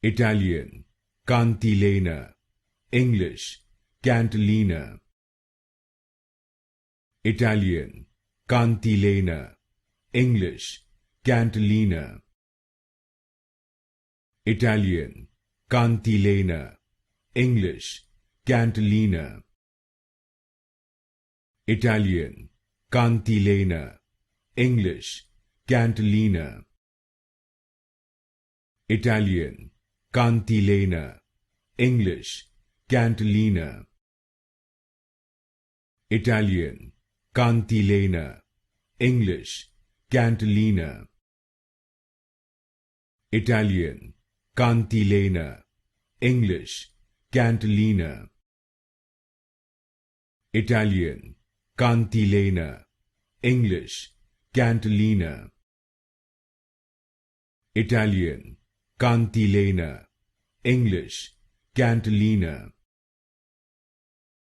Italian, Cantilena. English, Cantilena. Italian, Cantilena. English, Cantilena. Italian, Cantilena. English, Cantilena. Italian, Cantilena. English, Cantilena. Italian, Cantilena. English, Cantilena. Italian, Cantilena. English, Cantilena. Italian, Cantilena. English, Cantilena. Italian, Cantilena. English, Cantilena. Italian, Cantilena. English, Cantilena.